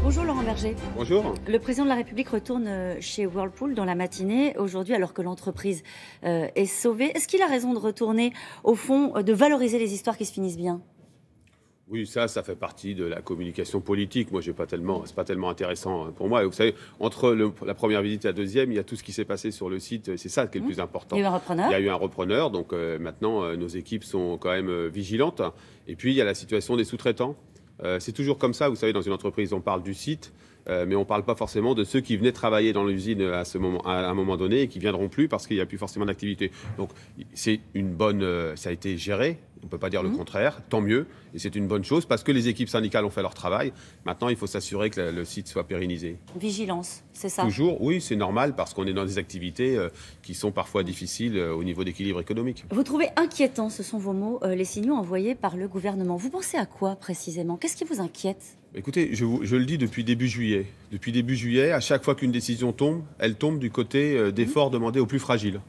Bonjour Laurent Berger. Bonjour. Le président de la République retourne chez Whirlpool dans la matinée, aujourd'hui, alors que l'entreprise est sauvée. Est-ce qu'il a raison de retourner, au fond, de valoriser les histoires qui se finissent bien ? Oui, ça fait partie de la communication politique. Moi, c'est pas tellement intéressant pour moi. Et vous savez, entre la première visite et la deuxième, il y a tout ce qui s'est passé sur le site. C'est ça qui est le plus important. Il y a eu un repreneur. Il y a eu un repreneur. Donc maintenant, nos équipes sont quand même vigilantes. Et puis, il y a la situation des sous-traitants. C'est toujours comme ça. Vous savez, dans une entreprise, on parle du site. Mais on ne parle pas forcément de ceux qui venaient travailler dans l'usine à un moment donné et qui ne viendront plus parce qu'il n'y a plus forcément d'activité. Donc c'est une bonne... ça a été géré, on ne peut pas dire le contraire, tant mieux. Et c'est une bonne chose parce que les équipes syndicales ont fait leur travail. Maintenant, il faut s'assurer que le site soit pérennisé. Vigilance, c'est ça ? Toujours, oui, c'est normal parce qu'on est dans des activités qui sont parfois difficiles au niveau d'équilibre économique. Vous trouvez inquiétant, ce sont vos mots, les signaux envoyés par le gouvernement. Vous pensez à quoi précisément ? Qu'est-ce qui vous inquiète ? Écoutez, je le dis depuis début juillet. Depuis début juillet, à chaque fois qu'une décision tombe, elle tombe du côté d'efforts demandés aux plus fragiles.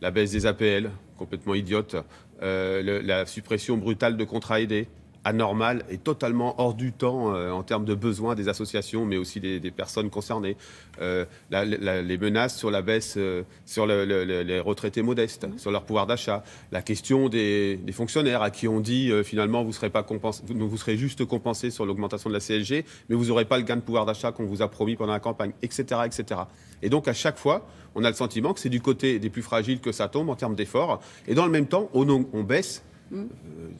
La baisse des APL, complètement idiote. La suppression brutale de contrats aidés, anormale et totalement hors du temps en termes de besoins des associations, mais aussi des personnes concernées. Les menaces sur la baisse sur les retraités modestes, sur leur pouvoir d'achat. La question des fonctionnaires à qui on dit finalement vous serez juste compensés sur l'augmentation de la CSG, mais vous n'aurez pas le gain de pouvoir d'achat qu'on vous a promis pendant la campagne, etc., etc. Et donc à chaque fois, on a le sentiment que c'est du côté des plus fragiles que ça tombe en termes d'efforts. Et dans le même temps, on baisse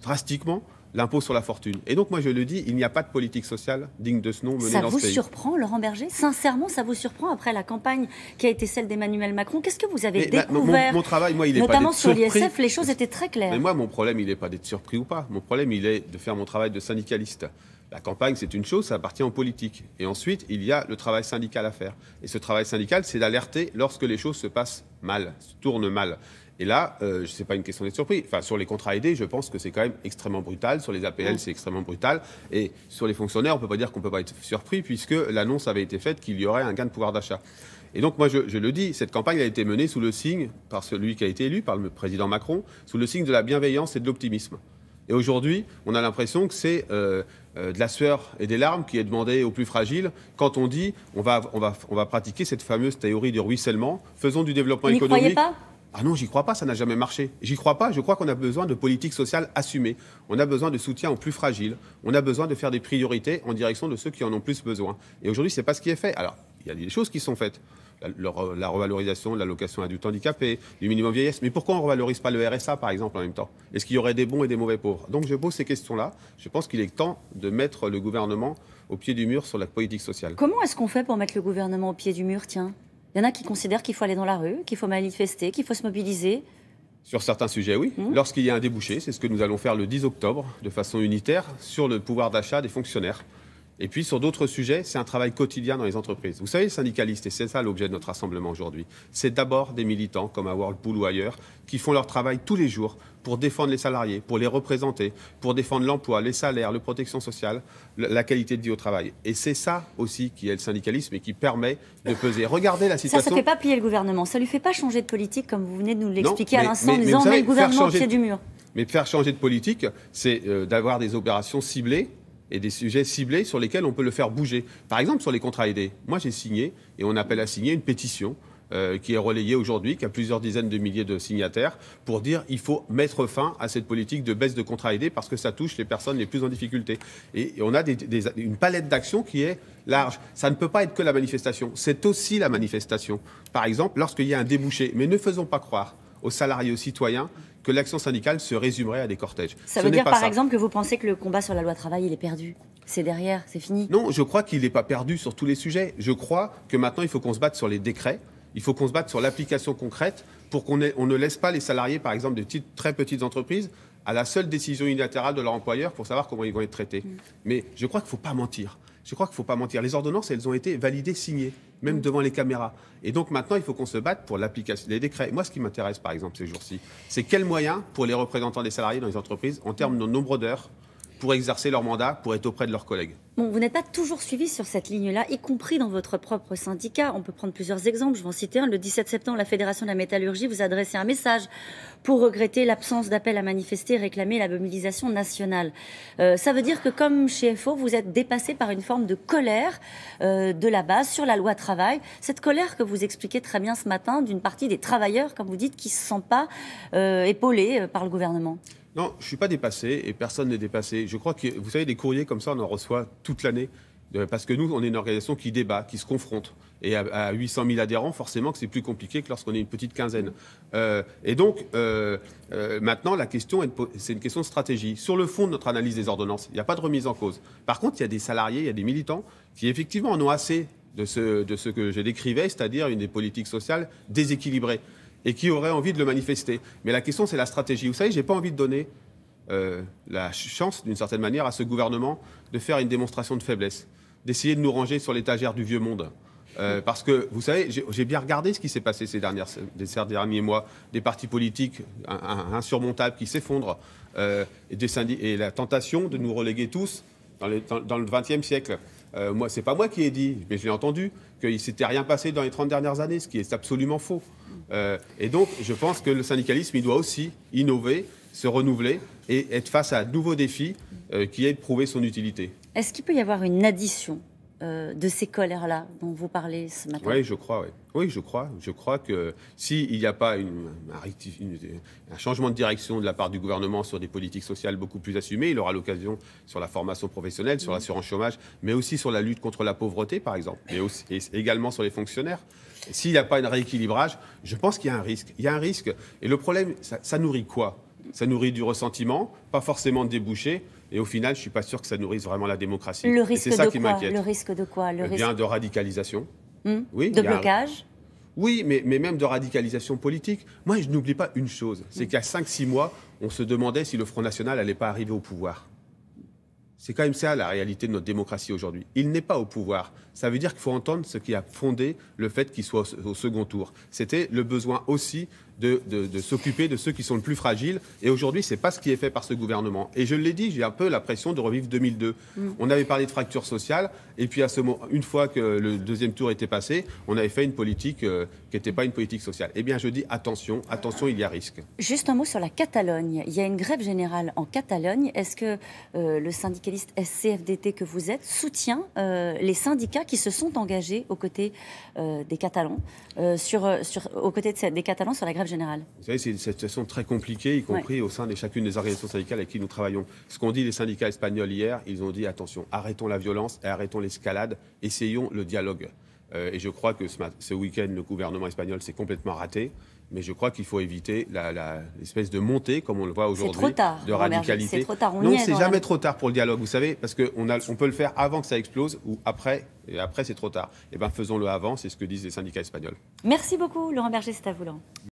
drastiquement l'impôt sur la fortune. Et donc, moi, je le dis, il n'y a pas de politique sociale digne de ce nom menée dans ce pays. Ça vous surprend, Laurent Berger ? Sincèrement, ça vous surprend après la campagne qui a été celle d'Emmanuel Macron ? Qu'est-ce que vous avez découvert ? Mon travail, moi, il n'est pas notamment d'être sur surpris. l'ISF, les choses étaient très claires. Mais moi, mon problème, il n'est pas d'être surpris ou pas. Mon problème, il est de faire mon travail de syndicaliste. La campagne, c'est une chose, ça appartient aux politiques. Et ensuite, il y a le travail syndical à faire. Et ce travail syndical, c'est d'alerter lorsque les choses se passent mal, se tournent mal. Et là, ce n'est pas une question d'être surpris. Enfin, sur les contrats aidés, je pense que c'est quand même extrêmement brutal. Sur les APL, c'est extrêmement brutal. Et sur les fonctionnaires, on ne peut pas dire qu'on ne peut pas être surpris puisque l'annonce avait été faite qu'il y aurait un gain de pouvoir d'achat. Et donc, moi, je le dis, cette campagne a été menée sous le signe, par celui qui a été élu, par le président Macron, sous le signe de la bienveillance et de l'optimisme. Et aujourd'hui, on a l'impression que c'est de la sueur et des larmes qui est demandé aux plus fragiles quand on dit on va pratiquer cette fameuse théorie du ruissellement, faisons du développement économique. Vous n'y croyez pas ? Ah non, j'y crois pas, ça n'a jamais marché. J'y crois pas, je crois qu'on a besoin de politique sociale assumée. On a besoin de soutien aux plus fragiles. On a besoin de faire des priorités en direction de ceux qui en ont plus besoin. Et aujourd'hui, c'est pas ce qui est fait. Alors, il y a des choses qui sont faites. La revalorisation de l'allocation adulte handicapé, du minimum vieillesse. Mais pourquoi on ne revalorise pas le RSA, par exemple, en même temps ? Est-ce qu'il y aurait des bons et des mauvais pauvres ? Donc je pose ces questions-là. Je pense qu'il est temps de mettre le gouvernement au pied du mur sur la politique sociale. Comment est-ce qu'on fait pour mettre le gouvernement au pied du mur, tiens ? Il y en a qui considèrent qu'il faut aller dans la rue, qu'il faut manifester, qu'il faut se mobiliser. Sur certains sujets, oui. Lorsqu'il y a un débouché, c'est ce que nous allons faire le 10 octobre, de façon unitaire, sur le pouvoir d'achat des fonctionnaires. Et puis, sur d'autres sujets, c'est un travail quotidien dans les entreprises. Vous savez, les syndicalistes, et c'est ça l'objet de notre rassemblement aujourd'hui, c'est d'abord des militants, comme à Whirlpool ou ailleurs, qui font leur travail tous les jours pour défendre les salariés, pour les représenter, pour défendre l'emploi, les salaires, la protection sociale, la qualité de vie au travail. Et c'est ça aussi qui est le syndicalisme et qui permet de peser. Regardez la situation... Ça ne fait pas plier le gouvernement, ça ne lui fait pas changer de politique, comme vous venez de nous l'expliquer à l'instant, en mais disant vous savez, le gouvernement au pied du mur. Mais faire changer de politique, c'est d'avoir des opérations ciblées et des sujets ciblés sur lesquels on peut le faire bouger. Par exemple, sur les contrats aidés. Moi, j'ai signé, et on appelle à signer, une pétition qui est relayée aujourd'hui, qui a plusieurs dizaines de milliers de signataires, pour dire qu'il faut mettre fin à cette politique de baisse de contrats aidés parce que ça touche les personnes les plus en difficulté. Et on a une palette d'actions qui est large. Ça ne peut pas être que la manifestation, c'est aussi la manifestation. Par exemple, lorsqu'il y a un débouché. Mais ne faisons pas croire aux salariés, aux citoyens, que l'action syndicale se résumerait à des cortèges. Ça veut dire, par exemple, que vous pensez que le combat sur la loi travail, il est perdu ? C'est derrière, c'est fini ? Non, je crois qu'il n'est pas perdu sur tous les sujets. Je crois que maintenant, il faut qu'on se batte sur les décrets. Il faut qu'on se batte sur l'application concrète pour qu'on ne laisse pas les salariés, par exemple, de très petites entreprises, à la seule décision unilatérale de leur employeur pour savoir comment ils vont être traités. Mais je crois qu'il ne faut pas mentir. Je crois qu'il ne faut pas mentir. Les ordonnances, elles ont été validées, signées, même devant les caméras. Et donc maintenant, il faut qu'on se batte pour l'application des décrets. Moi, ce qui m'intéresse, par exemple, ces jours-ci, c'est quels moyens pour les représentants des salariés dans les entreprises, en termes de nombre d'heures, pour exercer leur mandat, pour être auprès de leurs collègues. Bon, vous n'êtes pas toujours suivi sur cette ligne-là, y compris dans votre propre syndicat. On peut prendre plusieurs exemples. Je vais en citer un. Le 17 septembre, la Fédération de la métallurgie vous a adressé un message pour regretter l'absence d'appel à manifester et réclamer la mobilisation nationale. Ça veut dire que, comme chez FO, vous êtes dépassé par une forme de colère de la base sur la loi travail. Cette colère que vous expliquez très bien ce matin d'une partie des travailleurs, comme vous dites, qui ne se sentent pas épaulés par le gouvernement. Non, je ne suis pas dépassé et personne n'est dépassé. Je crois que, vous savez, des courriers comme ça, on en reçoit toute l'année. Parce que nous, on est une organisation qui débat, qui se confronte. Et à 800 000 adhérents, forcément que c'est plus compliqué que lorsqu'on est une petite quinzaine. Et donc, maintenant, la question, c'est une question de stratégie. Sur le fond de notre analyse des ordonnances, il n'y a pas de remise en cause. Par contre, il y a des salariés, il y a des militants qui, effectivement, en ont assez de ce que je décrivais, c'est-à-dire une des politiques sociales déséquilibrées, et qui auraient envie de le manifester. Mais la question, c'est la stratégie. Vous savez, je n'ai pas envie de donner la chance, d'une certaine manière, à ce gouvernement de faire une démonstration de faiblesse, d'essayer de nous ranger sur l'étagère du vieux monde. Parce que, vous savez, j'ai bien regardé ce qui s'est passé ces derniers mois. Des partis politiques insurmontables qui s'effondrent, et la tentation de nous reléguer tous dans le XXe siècle. C'est pas moi qui ai dit, mais je l'ai entendu, qu'il ne s'était rien passé dans les 30 dernières années, ce qui est absolument faux. Et donc, je pense que le syndicalisme, il doit aussi innover, se renouveler et être face à de nouveaux défis qui est de prouver son utilité. Est-ce qu'il peut y avoir une addition de ces colères-là dont vous parlez ce matin? Oui, je crois. Oui. Oui, je crois. Je crois que s'il n'y a pas un changement de direction de la part du gouvernement sur des politiques sociales beaucoup plus assumées, il aura l'occasion sur la formation professionnelle, sur l'assurance chômage, mais aussi sur la lutte contre la pauvreté, par exemple, et également sur les fonctionnaires. S'il n'y a pas un rééquilibrage, je pense qu'il y a un risque. Il y a un risque. Et le problème, ça nourrit quoi? Ça nourrit du ressentiment, pas forcément de débouchés. Et au final, je ne suis pas sûr que ça nourrisse vraiment la démocratie. Le risque c'est ça de qui quoi? m'inquiète. Le risque de quoi? Le risque... Bien de radicalisation. Oui, de blocage? Oui, mais même de radicalisation politique. Moi, je n'oublie pas une chose, c'est qu'il y a 5-6 mois, on se demandait si le Front National n'allait pas arriver au pouvoir. C'est quand même ça la réalité de notre démocratie aujourd'hui. Il n'est pas au pouvoir. Ça veut dire qu'il faut entendre ce qui a fondé le fait qu'il soit au second tour. C'était le besoin aussi de s'occuper de ceux qui sont le plus fragiles. Et aujourd'hui, ce n'est pas ce qui est fait par ce gouvernement. Et je l'ai dit, j'ai un peu l'impression de revivre 2002. On avait parlé de fracture sociale. Et puis, une fois que le deuxième tour était passé, on avait fait une politique qui n'était pas une politique sociale. Eh bien, je dis attention, attention, il y a risque. Juste un mot sur la Catalogne. Il y a une grève générale en Catalogne. Est-ce que le syndicaliste SCFDT que vous êtes soutient les syndicats qui se sont engagés aux côtés des Catalans, aux côtés des Catalans sur la grève générale? Vous savez, c'est une situation très compliquée, y compris au sein de chacune des organisations syndicales avec qui nous travaillons. Ce qu'ont dit les syndicats espagnols hier, ils ont dit attention, arrêtons la violence et arrêtons l'escalade, essayons le dialogue. Et je crois que ce week-end, le gouvernement espagnol s'est complètement raté. Mais je crois qu'il faut éviter l'espèce de montée, comme on le voit aujourd'hui, de radicalité. C'est trop tard, non, c'est jamais trop tard pour le dialogue, vous savez, parce qu'on peut le faire avant que ça explose ou après, et après c'est trop tard. Eh bien, faisons-le avant, c'est ce que disent les syndicats espagnols. Merci beaucoup, Laurent Berger, c'est à vous, Laurent.